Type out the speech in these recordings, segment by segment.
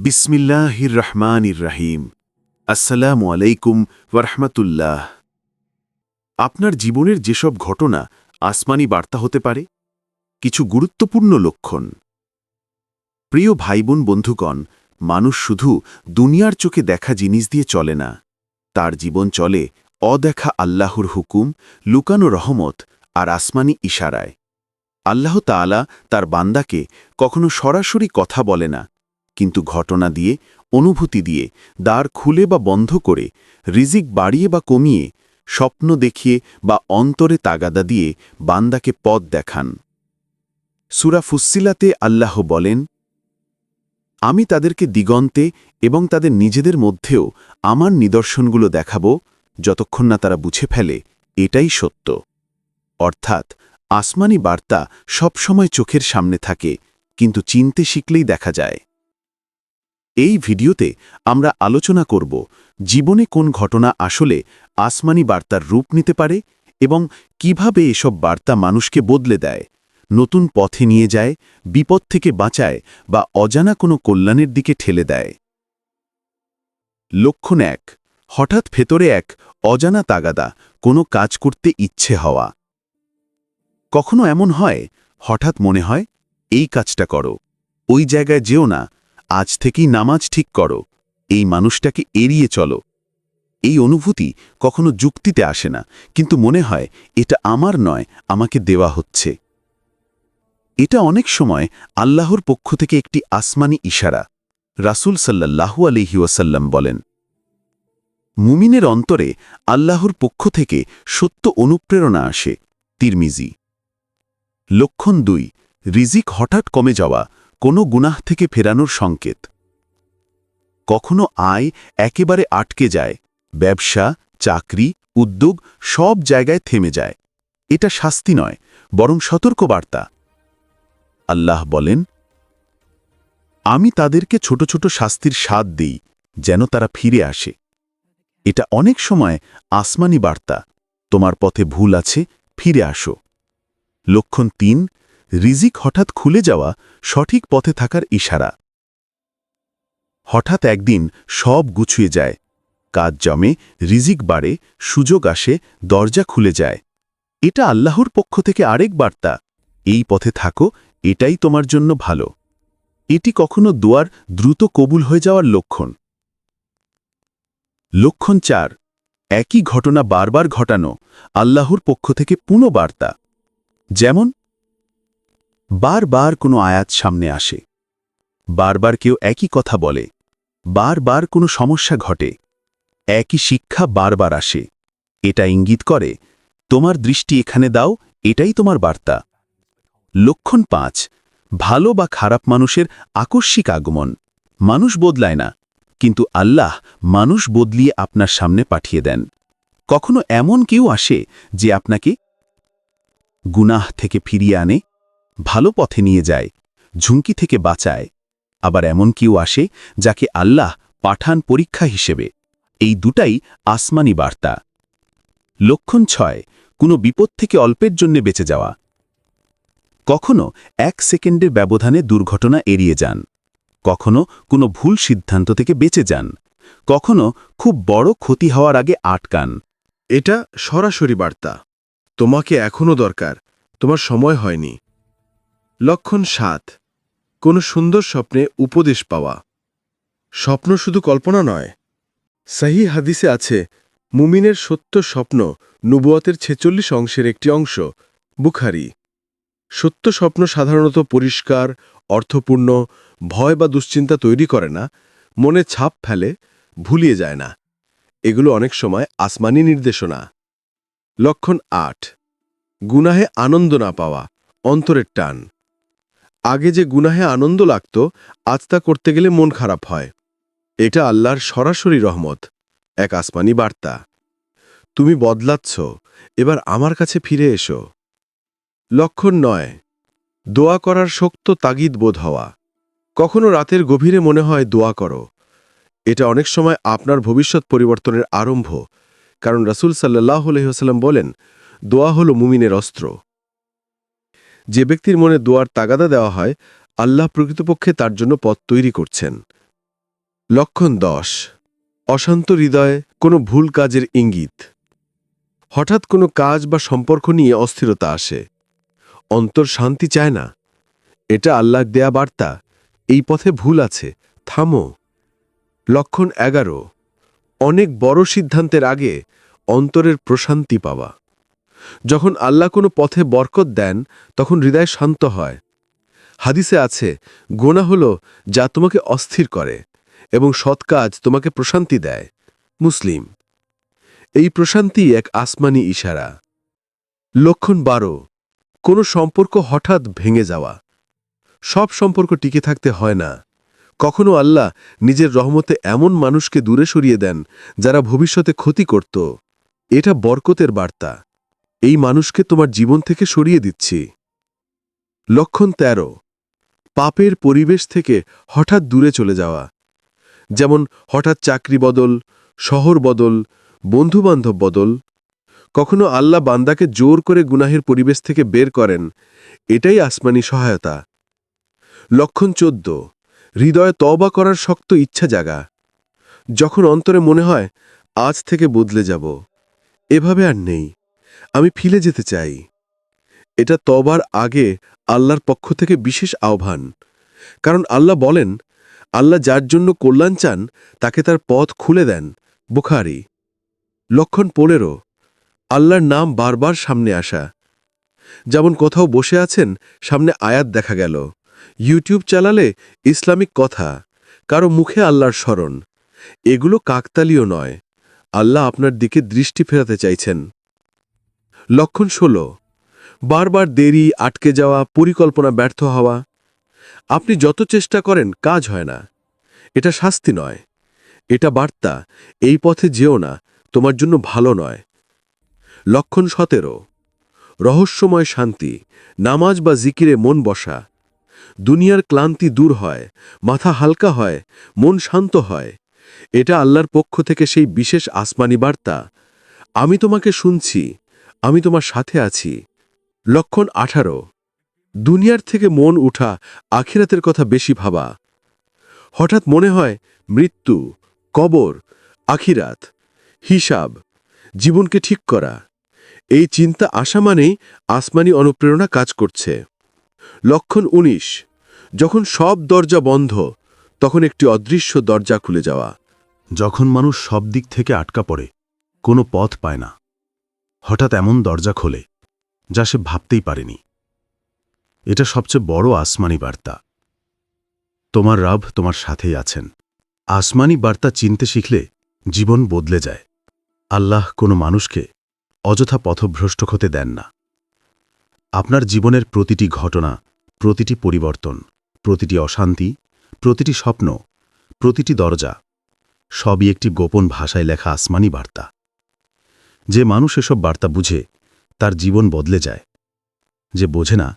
বিসমিল্লাহির রহমানির রহিম। আসসালামু আলাইকুম ওয়ারহমাতুল্লাহ। আপনার জীবনের যেসব ঘটনা আসমানি বার্তা হতে পারে, কিছু গুরুত্বপূর্ণ লক্ষণ। প্রিয় ভাইবোন বন্ধুগণ, মানুষ শুধু দুনিয়ার চোখে দেখা জিনিস দিয়ে চলে না, তার জীবন চলে অদেখা আল্লাহর হুকুম, লুকানো রহমত আর আসমানি ইশারায়। আল্লাহ তাআলা তার বান্দাকে কখনো সরাসরি কথা বলে না, কিন্তু ঘটনা দিয়ে, অনুভূতি দিয়ে, দ্বার খুলে বা বন্ধ করে, রিজিক বাড়িয়ে বা কমিয়ে, স্বপ্ন দেখিয়ে বা অন্তরে তাগাদা দিয়ে বান্দাকে পথ দেখান। সূরা ফুস্সিলাতে আল্লাহ বলেন, আমি তাদেরকে দিগন্তে এবং তাদের নিজেদের মধ্যেও আমার নিদর্শনগুলো দেখাব, যতক্ষণ না তারা বুঝে ফেলে এটাই সত্য। অর্থাৎ আসমানি বার্তা সবসময় চোখের সামনে থাকে, কিন্তু চিনতে শিখলেই দেখা যায়। এই ভিডিওতে আমরা আলোচনা করব জীবনে কোন ঘটনা আসলে আসমানি বার্তার রূপ নিতে পারে এবং কিভাবে এসব বার্তা মানুষকে বদলে দেয়, নতুন পথে নিয়ে যায়, বিপদ থেকে বাঁচায় বা অজানা কোনো কল্যাণের দিকে ঠেলে দেয়। লক্ষণ ১। হঠাৎ ভেতরে এক অজানা তাগাদা, কোনো কাজ করতে ইচ্ছে হওয়া। কখনো এমন হয়, হঠাৎ মনে হয় এই কাজটা করো, ওই জায়গায় যেও না, আজ থেকেই নামাজ ঠিক করো, এই মানুষটাকে এড়িয়ে চলো। এই অনুভূতি কখনো যুক্তিতে আসে না, কিন্তু মনে হয় এটা আমার নয়, আমাকে দেওয়া হচ্ছে। এটা অনেক সময় আল্লাহর পক্ষ থেকে একটি আসমানি ইশারা। রাসূল সাল্লাল্লাহু আলাইহি ওয়াসাল্লাম বলেন, মুমিনের অন্তরে আল্লাহর পক্ষ থেকে সত্য অনুপ্রেরণা আসে। তিরমিজি। লক্ষণ ২। রিজিক হঠাৎ কমে যাওয়া, কোনো গুনাহ থেকে ফেরানোর সংকেত। কখনো আয় একেবারে আটকে যায়, ব্যবসা, চাকরি, উদ্যোগ সব জায়গায় থেমে যায়। এটা শাস্তি নয়, বরং সতর্কবার্তা। আল্লাহ বলেন, আমি তাদেরকে ছোট ছোট শাস্তির স্বাদ দিই, যেন তারা ফিরে আসে। এটা অনেক সময় আসমানি বার্তা, তোমার পথে ভুল আছে, ফিরে আসো। লক্ষণ ৩। রিজিক হঠাৎ খুলে যাওয়া, সঠিক পথে থাকার ইশারা। হঠাৎ একদিন সব গুছিয়ে যায়, কাজ জমে, রিজিক বাড়ে, সুযোগ আসে, দরজা খুলে যায়। এটা আল্লাহর পক্ষ থেকে আরেক বার্তা, এই পথে থাকো, এটাই তোমার জন্য ভালো। এটি কখনো দোয়ার দ্রুত কবুল হয়ে যাওয়ার লক্ষণ। লক্ষণ ৪। একই ঘটনা বারবার ঘটানো, আল্লাহর পক্ষ থেকে পুনঃবার্তা। যেমন, বারবার কোনো আয়াত সামনে আসে, বারবার কেউ একই কথা বলে, বারবার কোনো সমস্যা ঘটে, একই শিক্ষা বারবার আসে। এটা ইঙ্গিত করে, তোমার দৃষ্টি এখানে দাও, এটাই তোমার বার্তা। লক্ষণ ৫। ভালো বা খারাপ মানুষের আকস্মিক আগমন। মানুষ বদলায় না, কিন্তু আল্লাহ মানুষ বদলিয়ে আপনার সামনে পাঠিয়ে দেন। কখনো এমন কেউ আসে যে আপনাকে গুনাহ থেকে ফিরিয়ে আনে, ভালো পথে নিয়ে যায়, ঝুঁকি থেকে বাঁচায়। আবার এমন কেউ আসে যাকে আল্লাহ পাঠান পরীক্ষা হিসেবে। এই দুটাই আসমানি বার্তা। লক্ষণ ৬। কোনো বিপদ থেকে অল্পের জন্য বেঁচে যাওয়া। কখনো ১ সেকেন্ডের ব্যবধানে দুর্ঘটনা এড়িয়ে যান, কখনো কোনো ভুল সিদ্ধান্ত থেকে বেঁচে যান, কখনো খুব বড় ক্ষতি হওয়ার আগে আটকান। এটা সরাসরি বার্তা, তোমাকে এখনও দরকার, তোমার সময় হয়নি। লক্ষণ ৭। কোনো সুন্দর স্বপ্নে উপদেশ পাওয়া। স্বপ্ন শুধু কল্পনা নয়। সহিহ হাদিসে আছে, মুমিনের সত্য স্বপ্ন নবুয়তের ৪৬ অংশের একটি অংশ। বুখারী। সত্য স্বপ্ন সাধারণত পরিষ্কার, অর্থপূর্ণ, ভয় বা দুশ্চিন্তা তৈরি করে না, মনে ছাপ ফেলে, ভুলিয়ে যায় না। এগুলো অনেক সময় আসমানি নির্দেশনা। লক্ষণ ৮। গুনাহে আনন্দ না পাওয়া, অন্তরের টান। আগে যে গুনাহে আনন্দ লাগত, আজ তা করতে গেলে মন খারাপ হয়। এটা আল্লাহর সরাসরি রহমত, এক আসমানি বার্তা। তুমি বদলাচ্ছ, এবার আমার কাছে ফিরে এসো। লক্ষণ ৯। দোয়া করার শক্ত তাগিদ বোধ হওয়া। কখনো রাতের গভীরে মনে হয় দোয়া করো। এটা অনেক সময় আপনার ভবিষ্যৎ পরিবর্তনের আরম্ভ, কারণ রাসূল সাল্লাল্লাহু আলাইহি ওয়াসাল্লাম বলেন, দোয়া হলো মুমিনের অস্ত্র। যে ব্যক্তির মনে দোয়ার তাগাদা দেওয়া হয়, আল্লাহ প্রকৃতপক্ষে তার জন্য পথ তৈরি করছেন। লক্ষণ 10 অশান্ত হৃদয়ে কোনো ভুল কাজের ইঙ্গিত। হঠাৎ কোনো কাজ বা সম্পর্ক নিয়ে অস্থিরতা আসে, অন্তর শান্তি চায় না। এটা আল্লাহর দেয়া বার্তা, এই পথে ভুল আছে, থামো। লক্ষণ 11 অনেক বড় সিদ্ধান্তের আগে অন্তরের প্রশান্তি পাওয়া। যখন আল্লাহ কোনো পথে বরকত দেন তখন হৃদয় শান্ত হয়। হাদিসে আছে, গোনা হলো যা তোমাকে অস্থির করে এবং সৎ কাজ তোমাকে প্রশান্তি দেয়। মুসলিম। এই প্রশান্তি এক আসমানি ইশারা। লক্ষণ 12 কোনো সম্পর্ক হঠাৎ ভেঙে যাওয়া। সব সম্পর্ক টিকে থাকতে হয় না। কখনো আল্লাহ নিজের রহমতে এমন মানুষকে দূরে সরিয়ে দেন যারা ভবিষ্যতে ক্ষতি করত। এটা বরকতের বার্তা, এই মানুষকে তোমার জীবন থেকে সরিয়ে দিচ্ছি। লক্ষণ 13 পাপের পরিবেশ থেকে হঠাৎ দূরে চলে যাওয়া। যেমন হঠাৎ চাকরি বদল, শহর বদল, বন্ধুবান্ধব বদল। কখনো আল্লাহ বান্দাকে জোর করে গুনাহের পরিবেশ থেকে বের করেন, এটাই আসমানি সহায়তা। লক্ষণ 14 হৃদয়ে তওবা করার শক্ত ইচ্ছা জাগা। যখন অন্তরে মনে হয় আজ থেকে বদলে যাব, এভাবে আর নেই, আমি ফিরে যেতে চাই। এটা তওবার আগে আল্লাহর পক্ষ থেকে বিশেষ আহ্বান। কারণ আল্লাহ বলেন, আল্লাহ যার জন্য কল্যাণ চান তাকে তার পথ খুলে দেন। বুখারী। লক্ষণ 15 আল্লাহর নাম বারবার সামনে আসা। যেমন কোথাও বসে আছেন, সামনে আয়াত দেখা গেল, ইউটিউব চালালে ইসলামিক কথা, কারো মুখে আল্লাহর স্মরণ। এগুলো কাকতালীয় নয়, আল্লাহ আপনার দিকে দৃষ্টি ফেরাতে চাইছেন। লক্ষণ 16 বারবার দেরি, আটকে যাওয়া, পরিকল্পনা ব্যর্থ হওয়া। আপনি যত চেষ্টা করেন কাজ হয় না। এটা শাস্তি নয়, এটা বার্তা, এই পথে যেও না, তোমার জন্য ভালো নয়। লক্ষণ 17 রহস্যময় শান্তি, নামাজ বা জিকিরে মন বসা। দুনিয়ার ক্লান্তি দূর হয়, মাথা হালকা হয়, মন শান্ত হয়। এটা আল্লাহর পক্ষ থেকে সেই বিশেষ আসমানি বার্তা, আমি তোমাকে শুনছি, আমি তোমার সাথে আছি। লক্ষণ 18 দুনিয়ার থেকে মন উঠা, আখিরাতের কথা বেশি ভাবা। হঠাৎ মনে হয় মৃত্যু, কবর, আখিরাত, হিসাব, জীবনকে ঠিক করা। এই চিন্তা আসা মানেই আসমানি অনুপ্রেরণা কাজ করছে। লক্ষণ 19 যখন সব দরজা বন্ধ, তখন একটি অদৃশ্য দরজা খুলে যাওয়া। যখন মানুষ সব দিক থেকে আটকা পড়ে, কোনো পথ পায় না, হঠাৎ এমন দরজা খোলে যা সে ভাবতেই পারেনি। এটা সবচেয়ে বড় আসমানি বার্তা, তোমার রব তোমার সাথেই আছেন। আসমানি বার্তা চিনতে শিখলে জীবন বদলে যায়। আল্লাহ কোনো মানুষকে অযথা পথভ্রষ্ট হতে দেন না। আপনার জীবনের প্রতিটি ঘটনা, প্রতিটি পরিবর্তন, প্রতিটি অশান্তি, প্রতিটি স্বপ্ন, প্রতিটি দরজা, সবই একটি গোপন ভাষায় লেখা আসমানি বার্তা। যে মানুষ এসব বার্তা বুঝে, তার জীবন বদলে যায়। যে বোঝে না,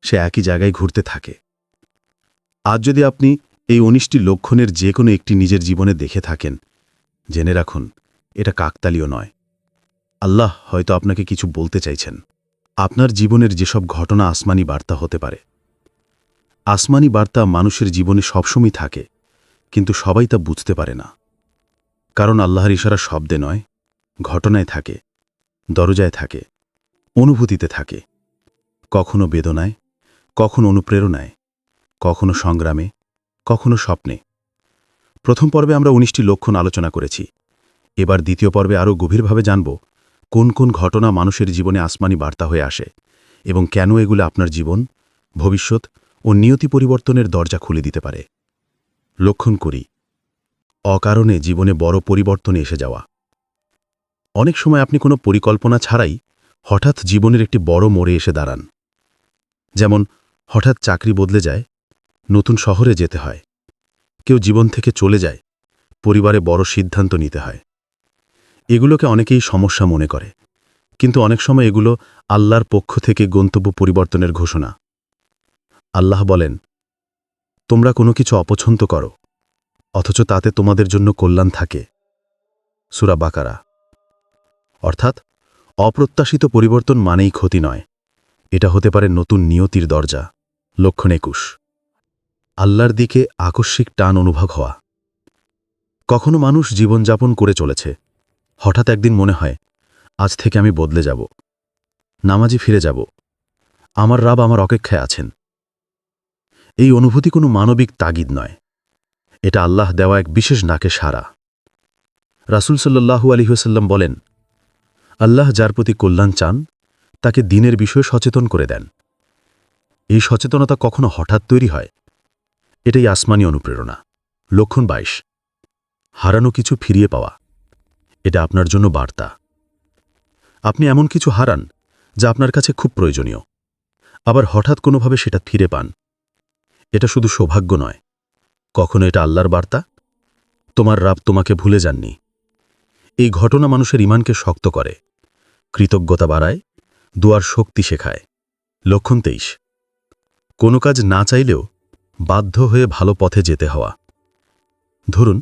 সে একই জায়গায় ঘুরতে থাকে। আজ যদি আপনি এই 19টি লক্ষণের যে কোনো একটি নিজের জীবনে দেখে থাকেন, জেনে রাখুন, এটা কাকতালীয় নয়। আল্লাহ হয়তো আপনাকে কিছু বলতে চাইছেন। আপনার জীবনের যেসব ঘটনা আসমানি বার্তা হতে পারে। আসমানি বার্তা মানুষের জীবনে সবসময় থাকে, কিন্তু সবাই তা বুঝতে পারে না। কারণ আল্লাহর ইশারা শব্দে নয়, ঘটনায় থাকে, দরজায় থাকে, অনুভূতিতে থাকে। কখনো বেদনায়, কখনো অনুপ্রেরণায়, কখনো সংগ্রামে, কখনো স্বপ্নে। প্রথম পর্বে আমরা 19টি লক্ষণ আলোচনা করেছি। এবার দ্বিতীয় পর্বে আরও গভীরভাবে জানব কোন কোন ঘটনা মানুষের জীবনে আসমানি বার্তা হয়ে আসে এবং কেন এগুলো আপনার জীবন, ভবিষ্যৎ ও নিয়তি পরিবর্তনের দরজা খুলে দিতে পারে। লক্ষণ 20 অকারণে জীবনে বড় পরিবর্তনে এসে যাওয়া। অনেক সময় আপনি কোনো পরিকল্পনা ছাড়াই হঠাৎ জীবনের একটি বড় মোড়ে এসে দাঁড়ান। যেমন হঠাৎ চাকরি বদলে যায়, নতুন শহরে যেতে হয়, কেউ জীবন থেকে চলে যায়, পরিবারে বড় সিদ্ধান্ত নিতে হয়। এগুলোকে অনেকেই সমস্যা মনে করে, কিন্তু অনেক সময় এগুলো আল্লাহর পক্ষ থেকে গন্তব্য পরিবর্তনের ঘোষণা। আল্লাহ বলেন, তোমরা কোনো কিছু অপছন্দ করো, অথচ তাতে তোমাদের জন্য কল্যাণ থাকে। সূরা বাকারা। অর্থাৎ অপ্রত্যাশিত পরিবর্তন মানেই ক্ষতি নয়, এটা হতে পারে নতুন নিয়তির দরজা। লক্ষণ 21 আল্লাহর দিকে আকস্মিক টান অনুভব হওয়া। কখনো মানুষ জীবনযাপন করে চলেছে, হঠাৎ একদিন মনে হয় আজ থেকে আমি বদলে যাব, নামাজি ফিরে যাব, আমার রাব আমার অপেক্ষায় আছেন। এই অনুভূতি কোনো মানবিক তাগিদ নয়, এটা আল্লাহ দেওয়া এক বিশেষ ডাকে সাড়া। রাসূল সাল্লাল্লাহু আলাইহি ওয়াসাল্লাম বলেন, আল্লাহ যার প্রতি কল্যাণ চান তাকে দ্বীনের বিষয়ে সচেতন করে দেন। এই সচেতনতা কখনো হঠাৎ তৈরি হয়, এটাই আসমানি অনুপ্রেরণা। লক্ষণ 22, হারানো কিছু ফিরিয়ে পাওয়া। এটা আপনার জন্য বার্তা। আপনি এমন কিছু হারান যা আপনার কাছে খুব প্রয়োজনীয়, আবার হঠাৎ কোনোভাবে সেটা ফিরে পান। এটা শুধু সৌভাগ্য নয়, কখনো এটা আল্লাহর বার্তা, তোমার রাব তোমাকে ভুলে যাননি। এই ঘটনা মানুষের ঈমানকে শক্ত করে, কৃতজ্ঞতা বাড়ায়, দুয়ার শক্তি শেখায়। লক্ষণ 23, কোনো কাজ না চাইলেও বাধ্য হয়ে ভালো পথে যেতে হওয়া। ধরুন,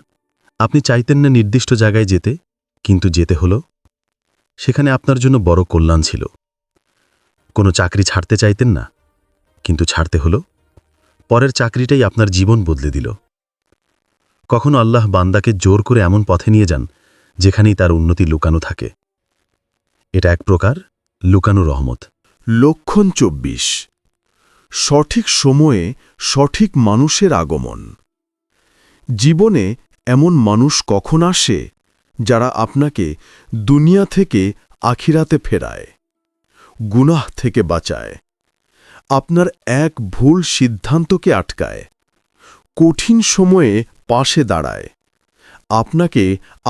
আপনি চাইতেন না নির্দিষ্ট জায়গায় যেতে, কিন্তু যেতে হলো। সেখানে আপনার জন্য বড় কল্যাণ ছিল। কোনো চাকরি ছাড়তে চাইতেন না, কিন্তু ছাড়তে হলো। পরের চাকরিটাই আপনার জীবন বদলে দিল। কখনো আল্লাহ বান্দাকে জোর করে এমন পথে নিয়ে যান যেখানেই তার উন্নতি লুকানো থাকে। এটা এক প্রকার লুকানো রহমত। লক্ষণ 24, সঠিক সময়ে সঠিক মানুষের আগমন। জীবনে এমন মানুষ কখন আসে যারা আপনাকে দুনিয়া থেকে আখিরাতে ফেরায়, গুনাহ থেকে বাঁচায়, আপনার এক ভুল সিদ্ধান্তকে আটকায়, কঠিন সময়ে পাশে দাঁড়ায়, আপনাকে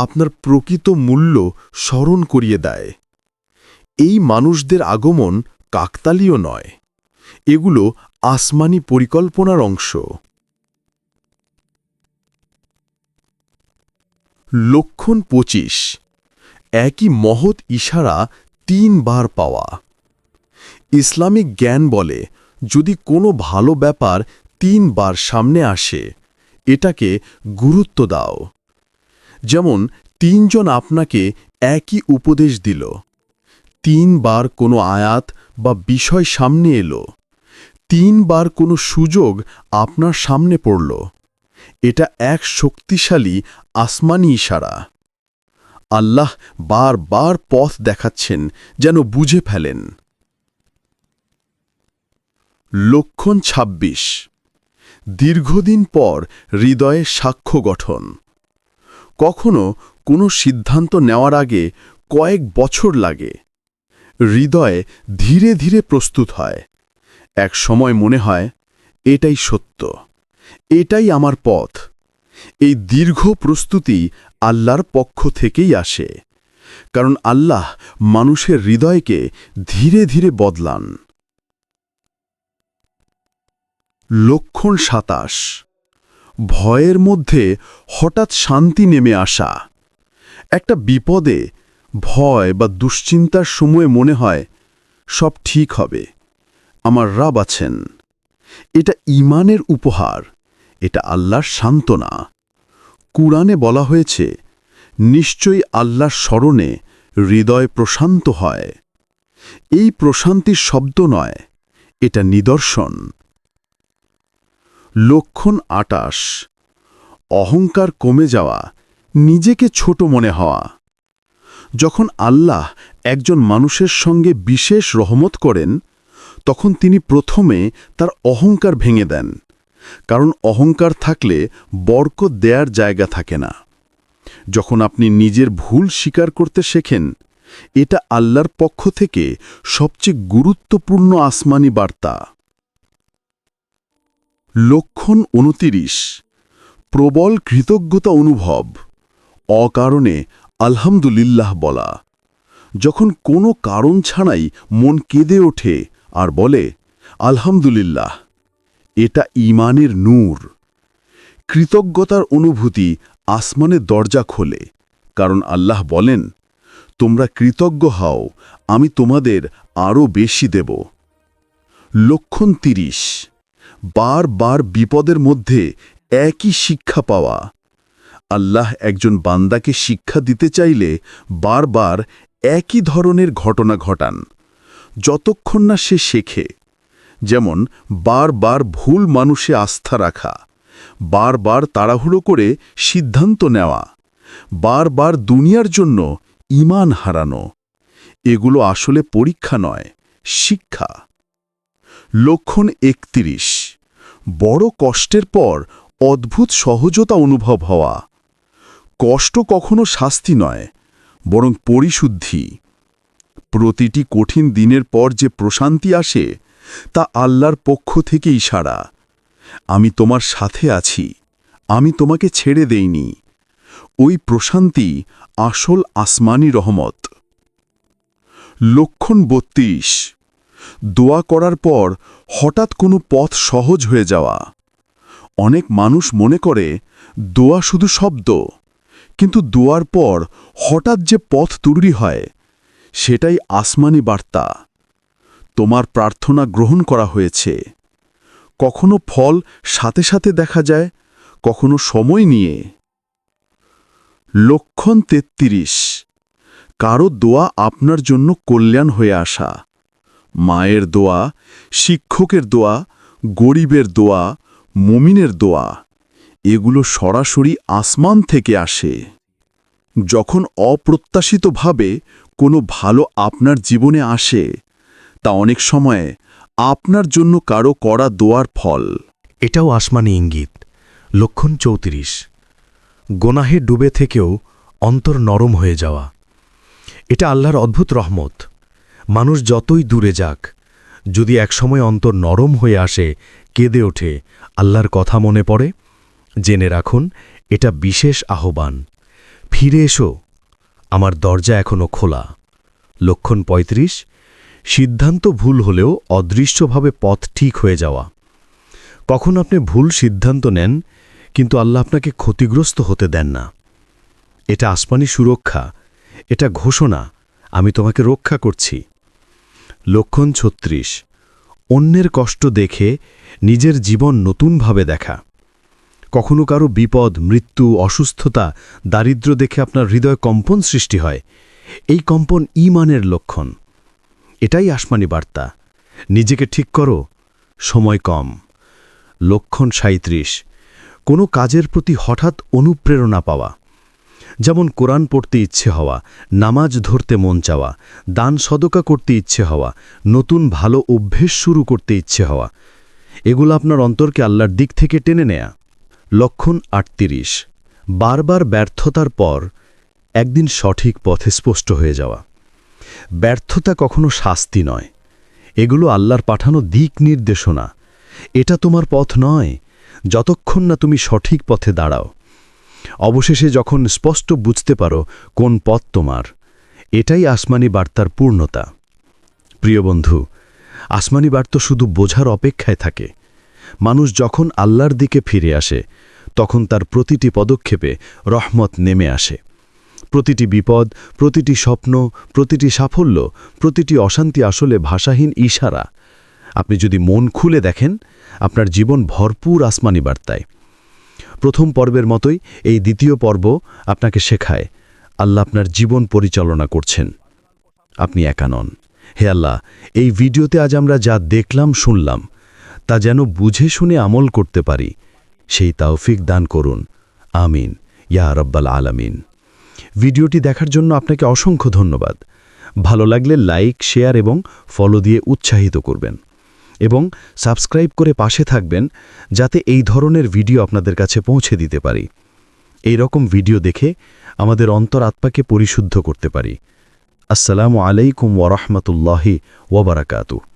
আপনার প্রকৃত মূল্য স্মরণ করিয়ে দেয়। এই মানুষদের আগমন কাকতালীয় নয়, এগুলো আসমানি পরিকল্পনার অংশ। লক্ষণ 25, একই মহৎ ইশারা 3 বার পাওয়া। ইসলামিক জ্ঞান বলে, যদি কোনো ভালো ব্যাপার 3 বার সামনে আসে, এটাকে গুরুত্ব দাও। যেমন 3 জন আপনাকে একই উপদেশ দিল, 3 বার কোনো আয়াত বা বিষয় সামনে এলো, 3 বার কোনো সুযোগ আপনার সামনে পড়ল, এটা এক শক্তিশালী আসমানি ইশারা। আল্লাহ বারবার পথ দেখাচ্ছেন যেন বুঝে ফেলেন। লক্ষণ 26, দীর্ঘদিন পর হৃদয়ে সাক্ষ্য গঠন। কখনো কোনো সিদ্ধান্ত নেওয়ার আগে কয়েক বছর লাগে। হৃদয়ে ধীরে ধীরে প্রস্তুত হয়। এক সময় মনে হয়, এটাই সত্য, এটাই আমার পথ। এই দীর্ঘ প্রস্তুতি আল্লাহর পক্ষ থেকেই আসে, কারণ আল্লাহ মানুষের হৃদয়কে ধীরে ধীরে বদলান। লক্ষণ 27, ভয়ের মধ্যে হঠাৎ শান্তি নেমে আসা। একটা বিপদে, ভয় বা দুশ্চিন্তার সময়ে মনে হয় সব ঠিক হবে, আমার রাব আছেন। এটা ঈমানের উপহার, এটা আল্লাহর সান্ত্বনা। কুরআনে বলা হয়েছে, নিশ্চয়ই আল্লাহর স্মরণে হৃদয় প্রশান্ত হয়। এই প্রশান্তির শব্দ নয়, এটা নিদর্শন। লক্ষণ 28, অহংকার কমে যাওয়া, নিজেকে ছোট মনে হওয়া। যখন আল্লাহ একজন মানুষের সঙ্গে বিশেষ রহমত করেন, তখন তিনি প্রথমে তার অহংকার ভেঙে দেন, কারণ অহংকার থাকলে বরকত দেয়ার জায়গা থাকে না। যখন আপনি নিজের ভুল স্বীকার করতে শেখেন, এটা আল্লাহর পক্ষ থেকে সবচেয়ে গুরুত্বপূর্ণ আসমানি বার্তা। লক্ষণ 29, প্রবল কৃতজ্ঞতা অনুভব, অকারণে আলহামদুলিল্লাহ বলা। যখন কোনো কারণ ছাড়াই মন কেঁদে ওঠে আর বলে, আলহামদুলিল্লাহ, এটা ঈমানের নূর। কৃতজ্ঞতার অনুভূতি আসমানের দরজা খোলে, কারণ আল্লাহ বলেন, তোমরা কৃতজ্ঞ হও, আমি তোমাদের আরও বেশি দেব। লক্ষণ 30, বারবার বিপদের মধ্যে একই শিক্ষা পাওয়া। আল্লাহ একজন বান্দাকে শিক্ষা দিতে চাইলে বারবার একই ধরনের ঘটনা ঘটান, যতক্ষণ না সে শেখে। যেমন বারবার ভুল মানুষে আস্থা রাখা, বারবার তাড়াহুড়ো করে সিদ্ধান্ত নেওয়া, বারবার দুনিয়ার জন্য ঈমান হারানো, এগুলো আসলে পরীক্ষা নয়, শিক্ষা। লক্ষণ 31। বড় কষ্টের পর অদ্ভুত সহজতা অনুভব হওয়া। কষ্ট কখনো শাস্তি নয়, বরং পরিশুদ্ধি। প্রতিটি কঠিন দিনের পর যে প্রশান্তি আসে তা আল্লাহর পক্ষ থেকে ইশারা, আমি তোমার সাথে আছি, আমি তোমাকে ছেড়ে দেইনি। ওই প্রশান্তি আসল আসমানি রহমত। লক্ষণ 32। দোয়া করার পর হঠাৎ কোনো পথ সহজ হয়ে যাওয়া। অনেক মানুষ মনে করে দোয়া শুধু শব্দ, কিন্তু দোয়ার পর হঠাৎ যে পথ তৈরি হয় সেটাই আসমানি বার্তা। তোমার প্রার্থনা গ্রহণ করা হয়েছে। কখনো ফল সাথে সাথে দেখা যায়, কখনো সময় নিয়ে। লক্ষণ 33। কারো দোয়া আপনার জন্য কল্যাণ হয়ে আসা। মায়ের দোয়া, শিক্ষকের দোয়া, গরিবের দোয়া, মুমিনের দোয়া, এগুলো সরাসরি আসমান থেকে আসে। যখন অপ্রত্যাশিতভাবে কোনো ভালো আপনার জীবনে আসে, তা অনেক সময় আপনার জন্য কারো করা দোয়ার ফল। এটাও আসমানি ইঙ্গিত। লক্ষণ 34। গোনাহে ডুবে থেকেও অন্তর নরম হয়ে যাওয়া। এটা আল্লাহর অদ্ভুত রহমত। মানুষ যতই দূরে যাক, যদি একসময় অন্তর নরম হয়ে আসে, কেঁদে ওঠে, আল্লাহর কথা মনে পড়ে, জেনে রাখুন এটা বিশেষ আহ্বান। ফিরে এসো, আমার দরজা এখনো খোলা। লক্ষণ 35। সিদ্ধান্ত ভুল হলেও অদৃশ্যভাবে পথ ঠিক হয়ে যাওয়া। কখন আপনি ভুল সিদ্ধান্ত নেন, কিন্তু আল্লাহ আপনাকে ক্ষতিগ্রস্ত হতে দেন না। এটা আসমানি সুরক্ষা, এটা ঘোষণা, আমি তোমাকে রক্ষা করছি। লক্ষণ 36। অন্যের কষ্ট দেখে নিজের জীবন নতুনভাবে দেখা। কখনো কারো বিপদ, মৃত্যু, অসুস্থতা, দারিদ্র্য দেখে আপনার হৃদয় কম্পন সৃষ্টি হয়। এই কম্পন ঈমানের লক্ষণ। এটাই আসমানি বার্তা। নিজেকে ঠিক করো, সময় কম। লক্ষণ 37। কোনো কাজের প্রতি হঠাৎ অনুপ্রেরণা পাওয়া, যেমন কোরআন পড়তে ইচ্ছে হওয়া, নামাজ ধরতে মন চাওয়া, দান সদকা করতে ইচ্ছে হওয়া, নতুন ভালো অভ্যেস শুরু করতে ইচ্ছে হওয়া, এগুলো আপনার অন্তরকে আল্লাহর দিক থেকে টেনে নেয়া। লক্ষণ 38। বারবার ব্যর্থতার পর একদিন সঠিক পথে স্পষ্ট হয়ে যাওয়া। ব্যর্থতা কখনো শাস্তি নয়, এগুলো আল্লাহর পাঠানো দিক নির্দেশনা। এটা তোমার পথ নয়, যতক্ষণ না তুমি সঠিক পথে দাঁড়াও। অবশেষে যখন স্পষ্ট বুঝতে পারো কোন পথ তোমার, এটাই আসমানি বার্তার পূর্ণতা। প্রিয় বন্ধু, আসমানি বার্তা শুধু বোঝার অপেক্ষায় থাকে। মানুষ যখন আল্লাহর দিকে ফিরে আসে, তখন তার প্রতিটি পদক্ষেপে রহমত নেমে আসে। প্রতিটি বিপদ, প্রতিটি স্বপ্ন, প্রতিটি সাফল্য, প্রতিটি অশান্তি আসলে ভাষাহীন ইশারা। আপনি যদি মন খুলে দেখেন, আপনার জীবন ভরপুর আসমানি বার্তায়। প্রথম পর্বের মতোই এই দ্বিতীয় পর্ব আপনাকে শেখায় আল্লাহ আপনার জীবন পরিচালনা করছেন। আপনি একা নন। হে আল্লাহ, এই ভিডিওতে আজ আমরা যা দেখলাম শুনলাম, তা যেন বুঝে শুনে আমল করতে পারি, সেই তৌফিক দান করুন। আমিন ইয়া রাব্বাল আলামিন। ভিডিওটি দেখার জন্য আপনাকে অসংখ্য ধন্যবাদ। ভালো লাগলে লাইক, শেয়ার এবং ফলো দিয়ে উৎসাহিত করবেন এবং সাবস্ক্রাইব করে পাশে থাকবেন, যাতে এই ধরনের ভিডিও আপনাদের কাছে পৌঁছে দিতে পারি। এই রকম ভিডিও দেখে আমাদের অন্তরাত্মাকে পরিশুদ্ধ করতে পারি। আসসালামু আলাইকুম ওয়া রাহমাতুল্লাহি ওয়া বারাকাতুহু।